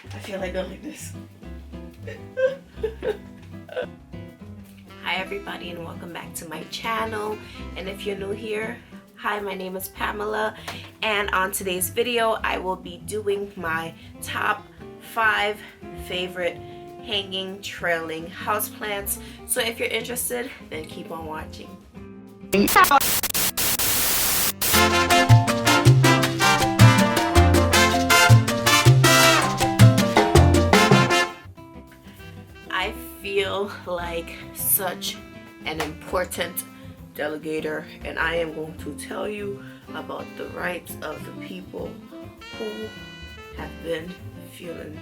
I feel like going like this. Hi everybody, and welcome back to my channel. And if you're new here, hi, my name is Pamela, and on today's video I will be doing my top 5 favorite hanging trailing houseplants. So if you're interested, then keep on watching. I feel like such an important delegator, and I am going to tell you about the rights of the people who have been feeling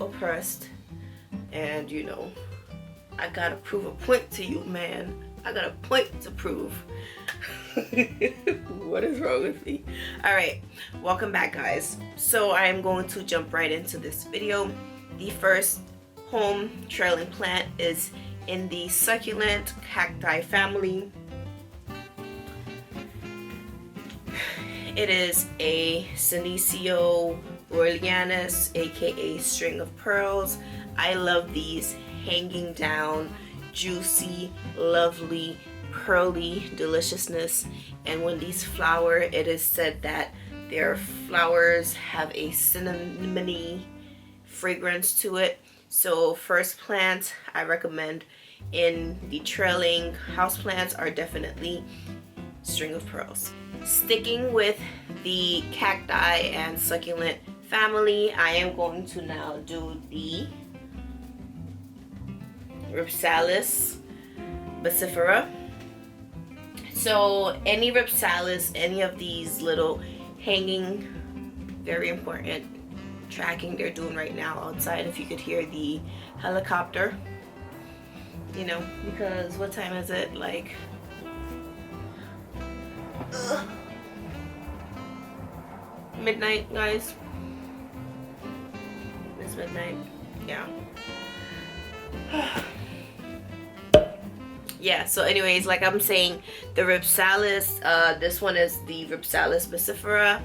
oppressed. And you know, I gotta prove a point to you, man. I got a point to prove. What is wrong with me? Alright, welcome back, guys. So I'm going to jump right into this video. The first home trailing plant is in the succulent cacti family. It is a Senecio Royalianus, aka string of pearls. I love these hanging down, juicy, lovely, pearly deliciousness. And when these flower, it is said that their flowers have a cinnamony fragrance to it. So first plant I recommend in the trailing houseplants are definitely string of pearls. Sticking with the cacti and succulent family, I am going to now do the Rhipsalis bacifera. So any Rhipsalis, any of these little hanging, very important tracking they're doing right now outside. If you could hear the helicopter, you know, because what time is it? Like midnight, guys. It's midnight. Yeah. Yeah, so anyways, like I'm saying, the Rhipsalis, this one is the Rhipsalis bacifera.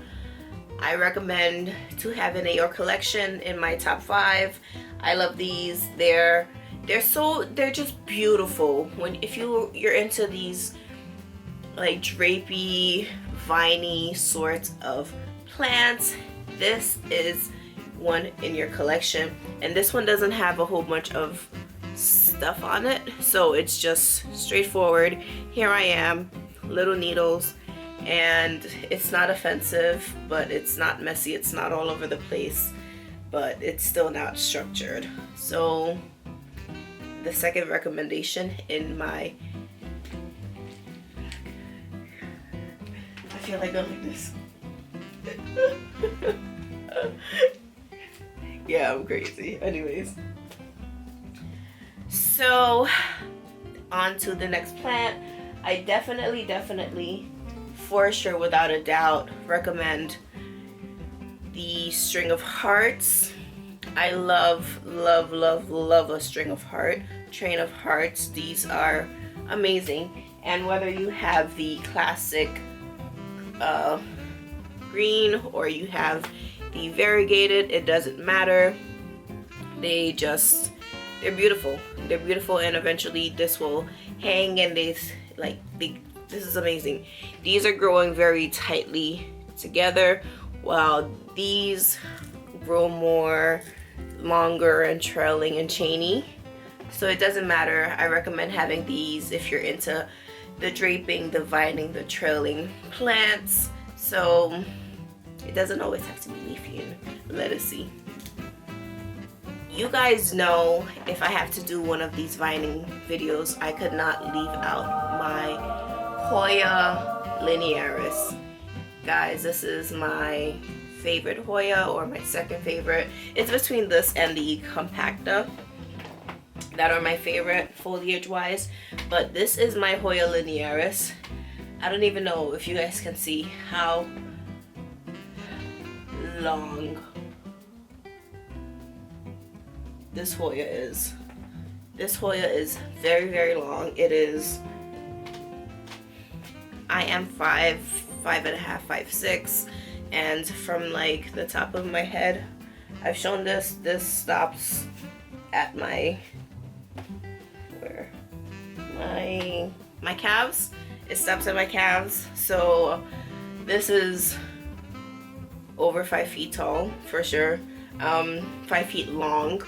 I recommend to have in your collection in my top 5. I love these. They're just beautiful. If you're into these like drapey, viney sorts of plants, this is one in your collection. And this one doesn't have a whole bunch of stuff on it, so it's just straightforward. Here I am, little needles, and it's not offensive, but it's not messy, it's not all over the place, but it's still not structured. So the second recommendation in my, I feel like going like this. Yeah, I'm crazy. Anyways, so on to the next plant. I definitely for sure, without a doubt, recommend the string of hearts. I love a train of hearts. These are amazing. And whether you have the classic green or you have the variegated, it doesn't matter. They're beautiful. They're beautiful, and eventually this will hang, and this is amazing. These are growing very tightly together, while these grow more longer and trailing and chainy. So it doesn't matter. I recommend having these if you're into the draping, the vining, the trailing plants. So it doesn't always have to be leafy and lettucey. You guys know, if I have to do one of these vining videos, I could not leave out my Hoya linearis. Guys, this is my favorite Hoya, or my second favorite. It's between this and the compacta that are my favorite foliage wise, but this is my Hoya linearis. I don't even know if you guys can see how long this Hoya is. This Hoya is very long. It is, I am 5'5", 5'6", and from like the top of my head I've shown this. This stops at my my calves. It stops at my calves. So this is over 5 feet tall for sure, 5 feet long.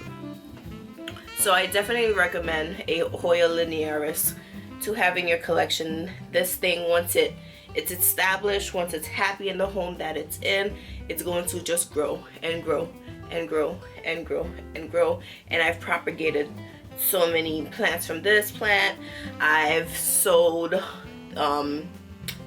So I definitely recommend a Hoya linearis to have in your collection. This thing, once it's established, once it's happy in the home that it's in, it's going to just grow and grow and grow and grow and grow. And I've propagated so many plants from this plant. I've sold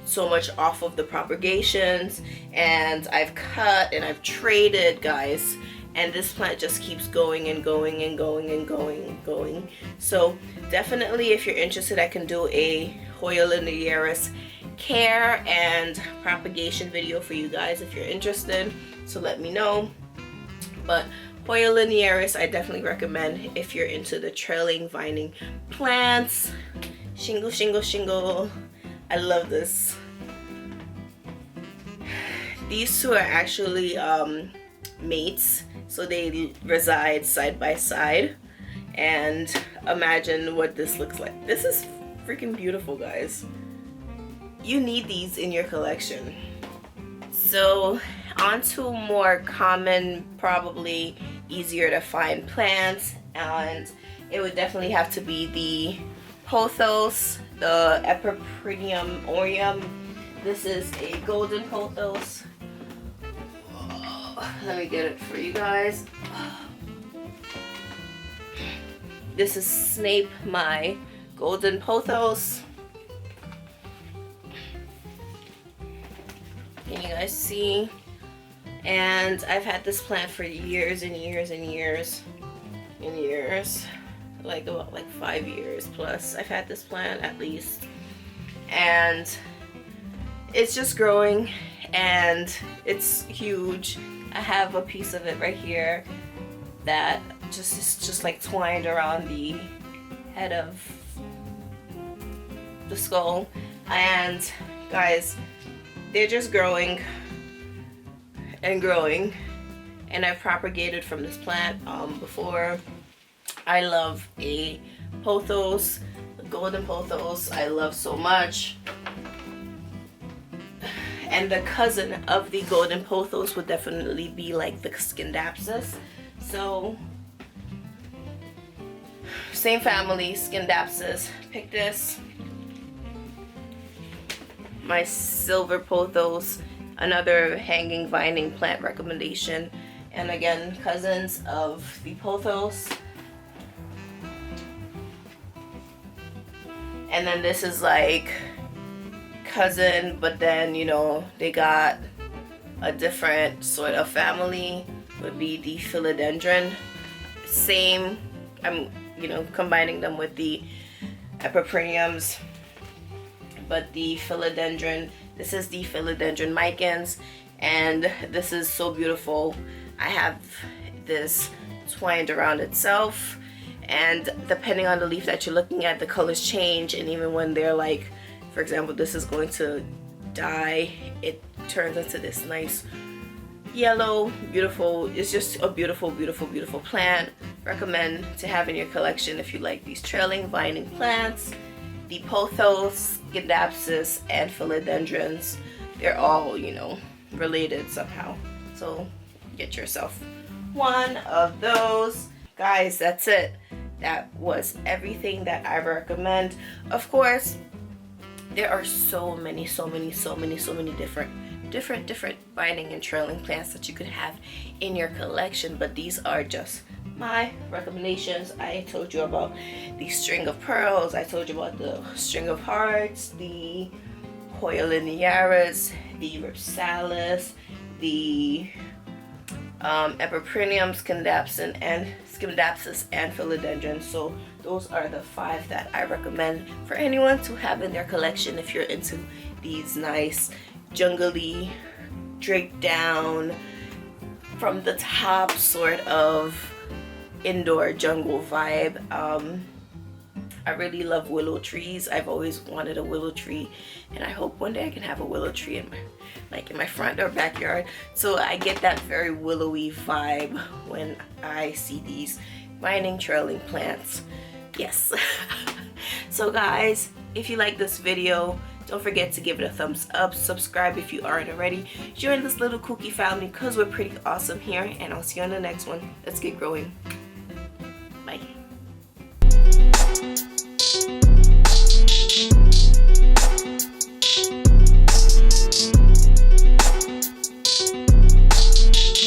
so much off of the propagations, and I've cut and I've traded, guys, and this plant just keeps going and going and going and going and going. So definitely, if you're interested, I can do a Hoya linearis care and propagation video for you guys if you're interested, so let me know. But Hoya linearis I definitely recommend if you're into the trailing vining plants. Shingle, shingle, shingle. I love this. These two are actually mates, so they reside side by side. And imagine what this looks like. This is freaking beautiful, guys. You need these in your collection. So on to more common, probably easier to find plants, and it would definitely have to be the Pothos, the Epiphrenium aureum. This is a golden pothos. Let me get it for you guys. This is Snape, my golden pothos. Can you guys see? And I've had this plant for years and years and years and years. Like about 5 years plus. I've had this plant at least. And it's just growing and it's huge. I have a piece of it right here that is just like twined around the head of the skull. And guys, they're just growing and growing, and I've propagated from this plant before. I love a pothos, a golden pothos. I love so much. And the cousin of the golden pothos would definitely be like the Scindapsus. So same family, Scindapsus. Pictus. My silver pothos, another hanging vining plant recommendation, and again cousins of the pothos. And then this is like cousin, but then you know they got a different sort of family, would be the philodendron. Same, I'm combining them with the Epiphreniums, but the philodendron, this is the philodendron micans, and this is so beautiful. I have this twined around itself, and depending on the leaf that you're looking at, the colors change, and even when they're like, for example, this is going to die, it turns into this nice yellow, beautiful. It's just a beautiful, beautiful, beautiful plant. Recommend to have in your collection if you like these trailing vining plants. The Pothos, Scindapsus, and philodendrons, they're all, related somehow. So get yourself one of those. Guys, that's it. That was everything that I recommend. Of course, there are so many different vining and trailing plants that you could have in your collection, but these are just my recommendations. I told you about the string of pearls, I told you about the string of hearts, the Hoya linearis, the ripsalis, the Epiphrenium, Scindapsus, and philodendron. So those are the 5 that I recommend for anyone to have in their collection if you're into these nice jungly, draped down from the top sort of indoor jungle vibe. I really love willow trees. I've always wanted a willow tree, and I hope one day I can have a willow tree in my front or backyard. So I get that very willowy vibe when I see these vining trailing plants. Yes. So guys, if you like this video, don't forget to give it a thumbs up, subscribe if you aren't already, join this little kooky family because we're pretty awesome here, and I'll see you on the next one. Let's get growing.